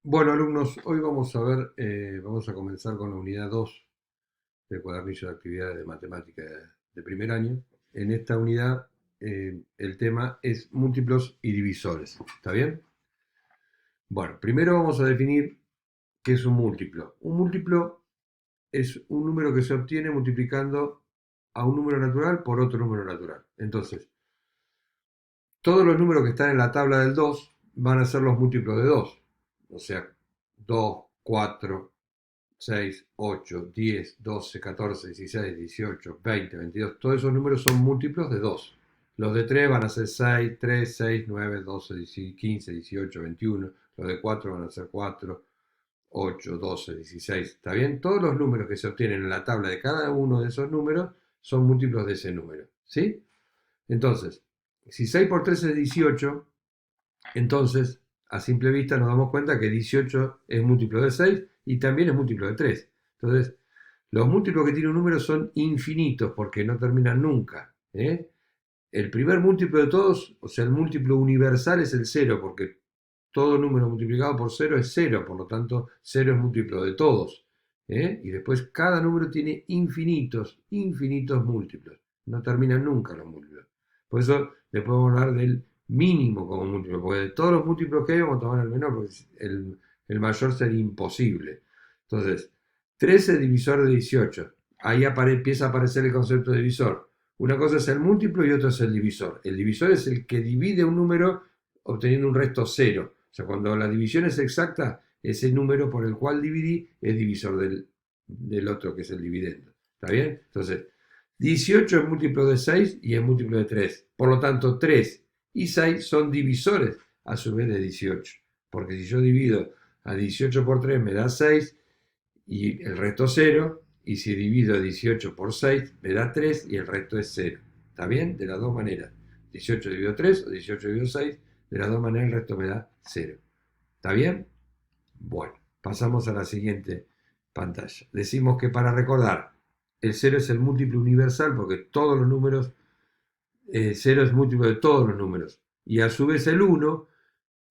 Bueno, alumnos, hoy vamos a ver, vamos a comenzar con la unidad 2 del cuadernillo de actividades de matemática de primer año. En esta unidad el tema es múltiplos y divisores. ¿Está bien? Bueno, primero vamos a definir qué es un múltiplo. Un múltiplo es un número que se obtiene multiplicando a un número natural por otro número natural. Entonces, todos los números que están en la tabla del 2 van a ser los múltiplos de 2. O sea, 2, 4, 6, 8, 10, 12, 14, 16, 18, 20, 22. Todos esos números son múltiplos de 2. Los de 3 van a ser 6, 3, 6, 9, 12, 15, 18, 21. Los de 4 van a ser 4, 8, 12, 16. ¿Está bien? Todos los números que se obtienen en la tabla de cada uno de esos números son múltiplos de ese número. ¿Sí? Entonces, si 6 por 3 es 18, entonces a simple vista nos damos cuenta que 18 es múltiplo de 6 y también es múltiplo de 3. Entonces, los múltiplos que tiene un número son infinitos porque no terminan nunca. El primer múltiplo de todos, o sea, el múltiplo universal es el cero, porque todo número multiplicado por cero es cero, por lo tanto, cero es múltiplo de todos. Y después cada número tiene infinitos, infinitos múltiplos. No terminan nunca los múltiplos. Por eso le podemos hablar del mínimo como múltiplo, porque de todos los múltiplos que hay vamos a tomar el menor, porque el mayor sería imposible. Entonces, 13 divisor de 18. Ahí empieza a aparecer el concepto de divisor. Una cosa es el múltiplo y otra es el divisor. El divisor es el que divide un número obteniendo un resto cero. O sea, cuando la división es exacta, ese número por el cual dividí es divisor del otro, que es el dividendo. ¿Está bien? Entonces, 18 es múltiplo de 6 y es múltiplo de 3. Por lo tanto, 3 y 6 son divisores a su vez de 18. Porque si yo divido a 18 por 3 me da 6 y el resto cero. Y si divido 18 por 6 me da 3 y el resto es cero. ¿Está bien? De las dos maneras. 18 dividido 3 o 18 dividido 6, de las dos maneras el resto me da cero. ¿Está bien? Bueno, pasamos a la siguiente pantalla. Decimos que para recordar, el cero es el múltiplo universal porque todos los números, 0 es múltiplo de todos los números. Y a su vez el uno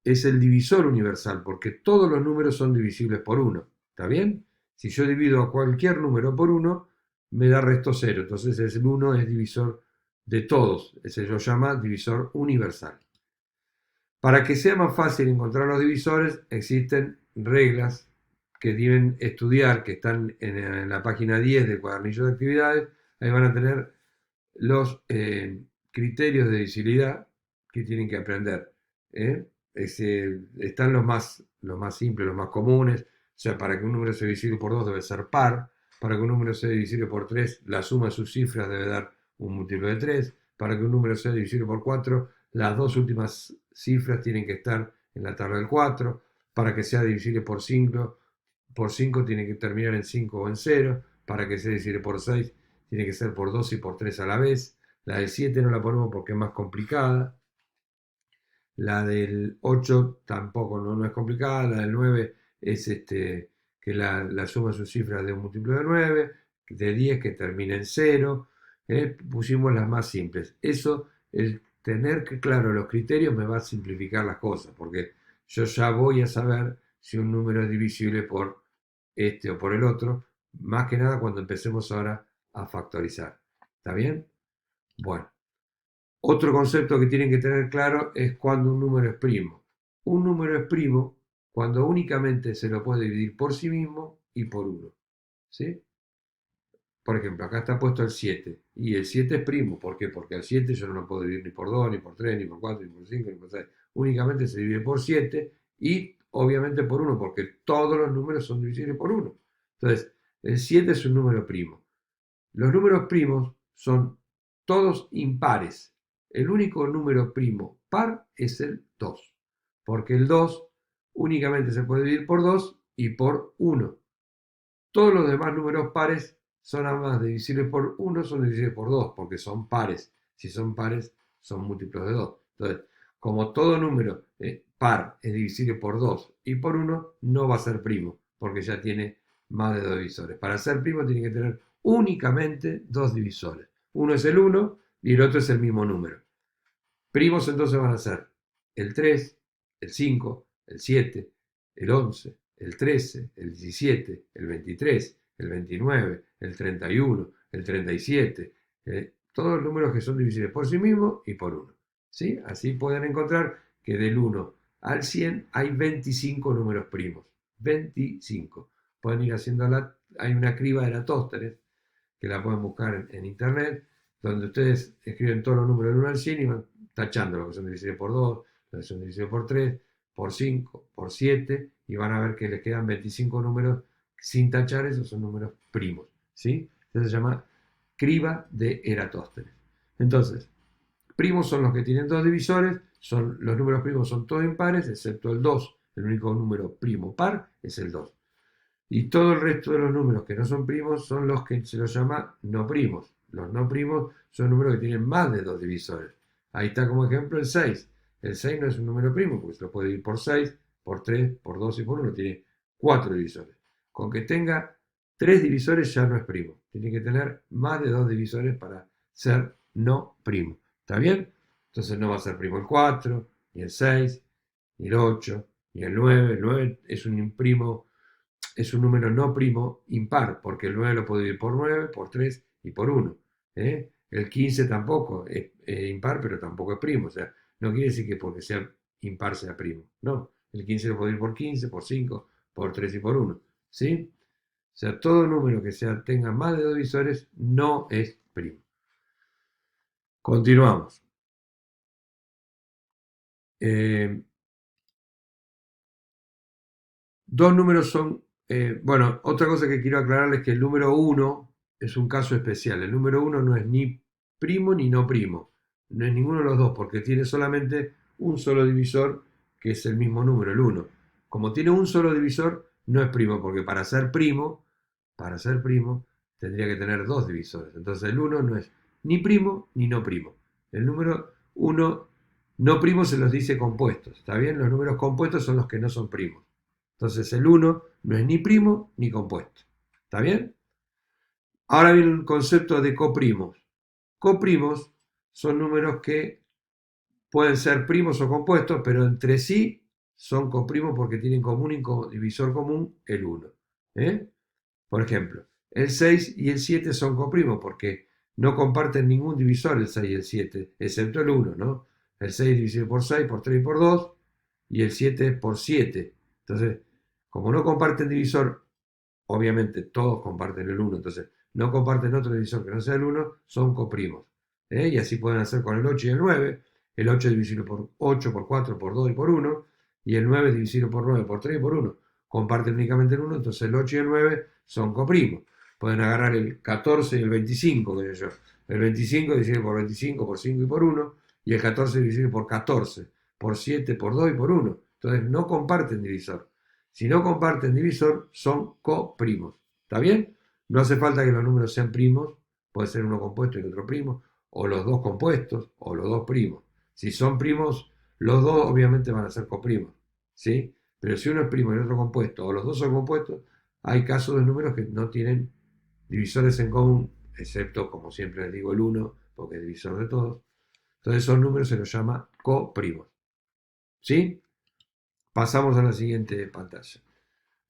es el divisor universal, porque todos los números son divisibles por 1. ¿Está bien? Si yo divido a cualquier número por 1, me da resto 0. Entonces el 1 es divisor de todos. Ese lo llama divisor universal. Para que sea más fácil encontrar los divisores, existen reglas que deben estudiar, que están en la página 10 del cuadernillo de actividades. Ahí van a tener los criterios de divisibilidad que tienen que aprender. ¿eh? Están los más simples, los más comunes. O sea, para que un número sea divisible por 2 debe ser par. Para que un número sea divisible por 3, la suma de sus cifras debe dar un múltiplo de 3. Para que un número sea divisible por 4, las dos últimas cifras tienen que estar en la tabla del 4. Para que sea divisible por 5 tiene que terminar en 5 o en 0. Para que sea divisible por 6 tiene que ser por 2 y por 3 a la vez. La del 7 no la ponemos porque es más complicada. La del 8 tampoco no es complicada. La del 9 es que la suma de sus cifras de un múltiplo de 9. De 10 que termina en 0. Pusimos las más simples. Eso, el tener que claro los criterios me va a simplificar las cosas, porque yo ya voy a saber si un número es divisible por este o por el otro, más que nada cuando empecemos ahora a factorizar. ¿Está bien? Bueno, otro concepto que tienen que tener claro es cuando un número es primo. Un número es primo cuando únicamente se lo puede dividir por sí mismo y por uno. ¿Sí? Por ejemplo, acá está puesto el 7. Y el 7 es primo. ¿Por qué? Porque el 7 yo no lo puedo dividir ni por 2, ni por 3, ni por 4, ni por 5, ni por 6. Únicamente se divide por 7 y obviamente por 1, porque todos los números son divisibles por 1. Entonces, el 7 es un número primo. Los números primos son todos impares. El único número primo par es el 2, porque el 2 únicamente se puede dividir por 2 y por 1. Todos los demás números pares son además divisibles por 1, son divisibles por 2, porque son pares. Si son pares, son múltiplos de 2. Entonces, como todo número par es divisible por 2 y por 1, no va a ser primo, porque ya tiene más de 2 divisores. Para ser primo tiene que tener únicamente 2 divisores. Uno es el 1 y el otro es el mismo número. Primos entonces van a ser el 3, el 5, el 7, el 11, el 13, el 17, el 23, el 29, el 31, el 37, todos los números que son divisibles por sí mismos y por 1. ¿Sí? Así pueden encontrar que del 1 al 100 hay 25 números primos. 25. Pueden ir haciendo hay una criba de Eratóstenes que la pueden buscar en internet, donde ustedes escriben todos los números del 1 al 100 y van tachando los que son divisibles por 2, los que son divisibles por 3, por 5, por 7, y van a ver que les quedan 25 números sin tachar, esos son números primos. ¿Sí? Eso se llama criba de Eratóstenes. Entonces, primos son los que tienen dos divisores, los números primos son todos impares, excepto el 2. El único número primo par es el 2. Y todo el resto de los números que no son primos son los que se los llama no primos. Los no primos son números que tienen más de dos divisores. Ahí está como ejemplo el 6. El 6 no es un número primo porque se lo puede dividir por 6, por 3, por 2 y por 1. Tiene 4 divisores. Con que tenga 3 divisores ya no es primo. Tiene que tener más de 2 divisores para ser no primo. ¿Está bien? Entonces no va a ser primo el 4, ni el 6, ni el 8, ni el 9. El 9 es un número no primo impar, porque el 9 lo puedo dividir por 9, por 3 y por 1. El 15 tampoco es impar, pero tampoco es primo. O sea, no quiere decir que porque sea impar sea primo. No, el 15 lo puedo dividir por 15, por 5, por 3 y por 1. ¿Sí? O sea, todo número que tenga más de dos divisores no es primo. Continuamos. Dos números son, bueno, otra cosa que quiero aclararles es que el número 1 es un caso especial. El número 1 no es ni primo ni no primo. No es ninguno de los dos porque tiene solamente un solo divisor que es el mismo número, el 1. Como tiene un solo divisor, no es primo porque para ser primo, tendría que tener dos divisores. Entonces el 1 no es ni primo ni no primo. El número 1 no primo se los dice compuestos. ¿Está bien? Los números compuestos son los que no son primos. Entonces el 1 no es ni primo ni compuesto. ¿Está bien? Ahora viene el concepto de coprimos. Coprimos son números que pueden ser primos o compuestos, pero entre sí son coprimos porque tienen como único divisor común el 1. Por ejemplo, el 6 y el 7 son coprimos porque no comparten ningún divisor el 6 y el 7, excepto el 1, ¿no? El 6 divisible por 6, por 3 y por 2, y el 7 por 7. Entonces, como no comparten divisor, obviamente todos comparten el 1, entonces no comparten otro divisor que no sea el 1, son coprimos. Y así pueden hacer con el 8 y el 9. El 8 divisible por 8, por 4, por 2 y por 1, y el 9 divisible por 9, por 3 y por 1. Comparten únicamente el 1, entonces el 8 y el 9 son coprimos. Pueden agarrar el 14 y el 25, qué sé yo. El 25 divisible por 25, por 5 y por 1, y el 14 divisible por 14, por 7, por 2 y por 1. Entonces no comparten divisor. Si no comparten divisor, son coprimos. ¿Está bien? No hace falta que los números sean primos, puede ser uno compuesto y el otro primo, o los dos compuestos, o los dos primos. Si son primos, los dos obviamente van a ser coprimos. ¿Sí? Pero si uno es primo y el otro compuesto, o los dos son compuestos, hay casos de números que no tienen divisores en común, excepto, como siempre les digo, el 1, porque es divisor de todos. Entonces esos números se los llama coprimos. ¿Sí? Pasamos a la siguiente pantalla.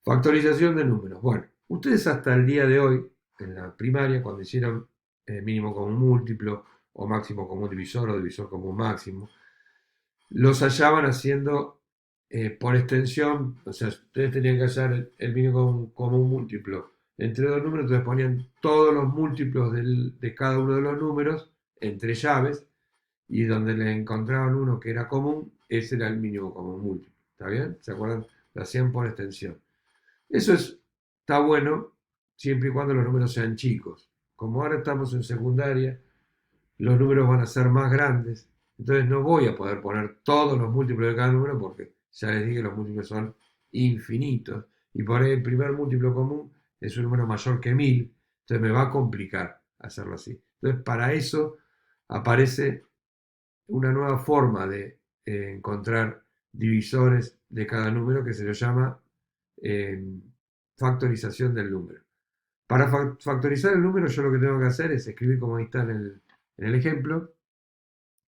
Factorización de números. Bueno, ustedes hasta el día de hoy, en la primaria, cuando hicieron mínimo común múltiplo, o máximo común divisor, o divisor común máximo, los hallaban haciendo por extensión, o sea, ustedes tenían que hallar el mínimo común múltiplo entre dos números, entonces ponían todos los múltiplos de cada uno de los números entre llaves, y donde les encontraban uno que era común, ese era el mínimo común múltiplo. ¿Está bien? ¿Se acuerdan? Lo hacían por extensión. Eso está bueno siempre y cuando los números sean chicos. Como ahora estamos en secundaria, los números van a ser más grandes, entonces no voy a poder poner todos los múltiplos de cada número porque ya les dije que los múltiplos son infinitos. Y por ahí el primer múltiplo común es un número mayor que 1000, entonces me va a complicar hacerlo así. Entonces para eso aparece una nueva forma de encontrar divisores de cada número que se lo llama factorización del número. Para factorizar el número, yo lo que tengo que hacer es escribir como ahí está en el ejemplo,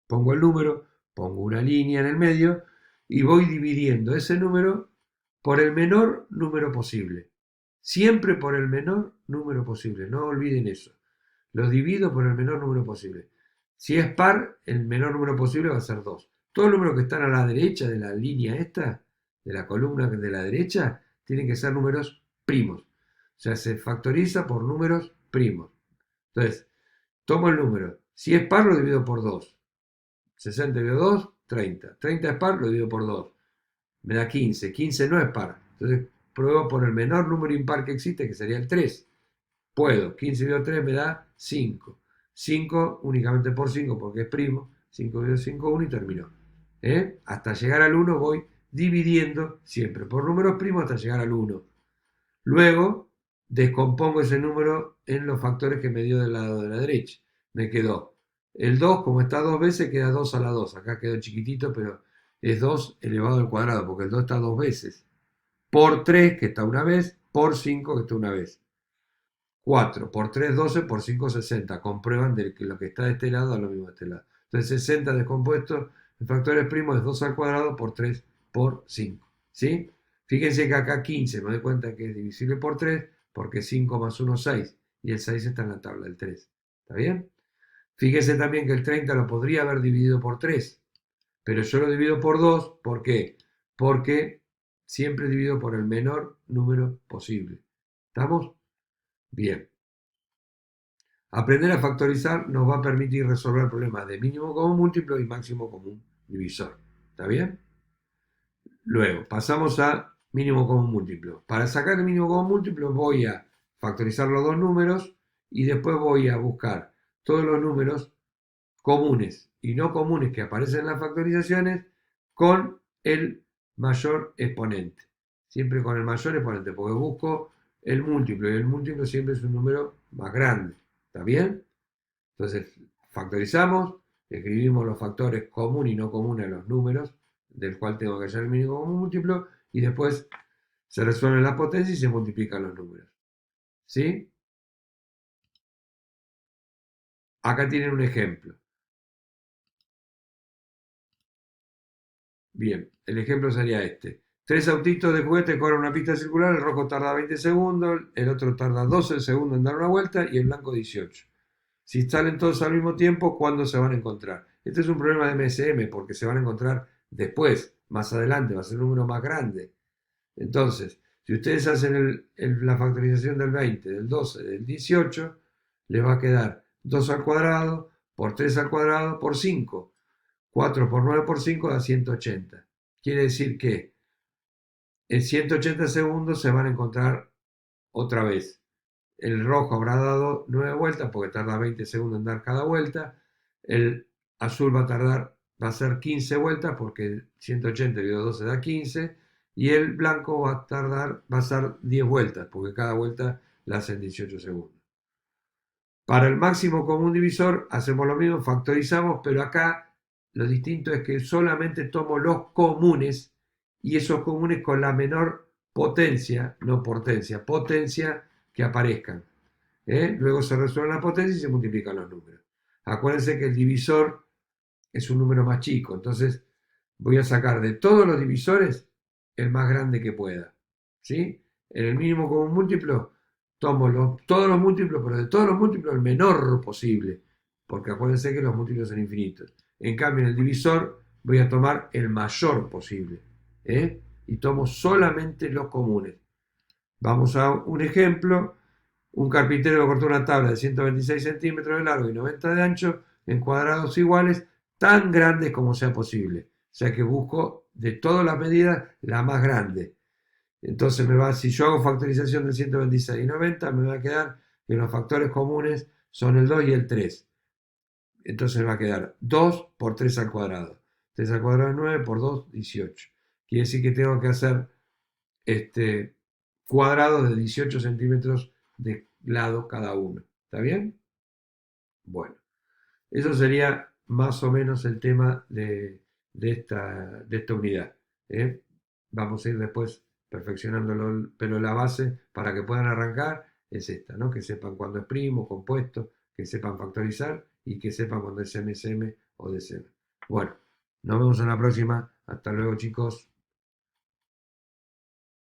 pongo el número, pongo una línea en el medio y voy dividiendo ese número por el menor número posible. Siempre por el menor número posible. No olviden eso. Lo divido por el menor número posible. Si es par, el menor número posible va a ser 2. Todos los números que están a la derecha de la línea esta, de la columna de la derecha, tienen que ser números primos. O sea, se factoriza por números primos. Entonces, tomo el número. Si es par, lo divido por 2. 60 dividido 2, 30. 30 es par, lo divido por 2. Me da 15. 15 no es par. Entonces, pruebo por el menor número impar que existe, que sería el 3. Puedo. 15 dividido 3 me da 5. 5 únicamente por 5 porque es primo. 5 dividido 5, 1 y terminó. Hasta llegar al 1 voy dividiendo siempre por números primos hasta llegar al 1. Luego descompongo ese número en los factores que me dio del lado de la derecha. Me quedó el 2, como está dos veces, queda 2 a la 2. Acá quedó chiquitito, pero es 2 elevado al cuadrado, porque el 2 está dos veces. Por 3, que está una vez, por 5, que está una vez. 4 por 3, 12, por 5, 60. Comprueban de que lo que está de este lado es lo mismo de este lado. Entonces 60 descompuesto en factores primos es 2 al cuadrado por 3 por 5. ¿Sí? Fíjense que acá 15 me doy cuenta que es divisible por 3 porque 5 más 1 es 6 y el 6 está en la tabla del 3. ¿Está bien? Fíjense también que el 30 lo podría haber dividido por 3, pero yo lo divido por 2. ¿Por qué? Porque siempre divido por el menor número posible. ¿Estamos? Bien. Aprender a factorizar nos va a permitir resolver problemas de mínimo común múltiplo y máximo común divisor. ¿Está bien? Luego, pasamos a mínimo común múltiplo. Para sacar el mínimo común múltiplo voy a factorizar los dos números y después voy a buscar todos los números comunes y no comunes que aparecen en las factorizaciones con el mayor exponente. Siempre con el mayor exponente, porque busco el múltiplo y el múltiplo siempre es un número más grande. ¿Está bien? Entonces, factorizamos, escribimos los factores común y no común en los números, del cual tengo que hallar el mínimo común múltiplo, y después se resuelven las potencias y se multiplican los números. ¿Sí? Acá tienen un ejemplo. Bien, el ejemplo sería este. Tres autitos de juguete corren una pista circular, el rojo tarda 20 segundos, el otro tarda 12 segundos en dar una vuelta y el blanco 18. Si salen todos al mismo tiempo, ¿cuándo se van a encontrar? Este es un problema de MSM porque se van a encontrar después, más adelante, va a ser un número más grande. Entonces, si ustedes hacen la factorización del 20, del 12, del 18, les va a quedar 2 al cuadrado por 3 al cuadrado por 5. 4 por 9 por 5 da 180. Quiere decir que en 180 segundos se van a encontrar otra vez. El rojo habrá dado 9 vueltas porque tarda 20 segundos en dar cada vuelta. El azul va a ser 15 vueltas porque 180 dividido 12 da 15. Y el blanco va a ser 10 vueltas porque cada vuelta la hacen 18 segundos. Para el máximo común divisor hacemos lo mismo, factorizamos, pero acá lo distinto es que solamente tomo los comunes y esos comunes con la menor potencia, no potencia, potencia que aparezcan. Luego se resuelven las potencias y se multiplican los números. Acuérdense que el divisor es un número más chico, entonces voy a sacar de todos los divisores el más grande que pueda. ¿Sí? En el mínimo común múltiplo tomo todos los múltiplos, pero de todos los múltiplos el menor posible, porque acuérdense que los múltiplos son infinitos. En cambio, en el divisor voy a tomar el mayor posible. Y tomo solamente los comunes. Vamos a un ejemplo. Un carpintero cortó una tabla de 126 centímetros de largo y 90 de ancho en cuadrados iguales, tan grandes como sea posible. O sea que busco de todas las medidas la más grande. Entonces si yo hago factorización de 126 y 90, me va a quedar que los factores comunes son el 2 y el 3. Entonces me va a quedar 2 por 3 al cuadrado. 3 al cuadrado es 9, por 2, 18. Quiere decir que tengo que hacer cuadrados de 18 centímetros de lado cada uno. ¿Está bien? Bueno, eso sería más o menos el tema de esta unidad. Vamos a ir después perfeccionándolo, pero la base para que puedan arrancar es esta, ¿no? Que sepan cuándo es primo, compuesto, que sepan factorizar y que sepan cuándo es MSM o DCM. Bueno, nos vemos en la próxima. Hasta luego, chicos.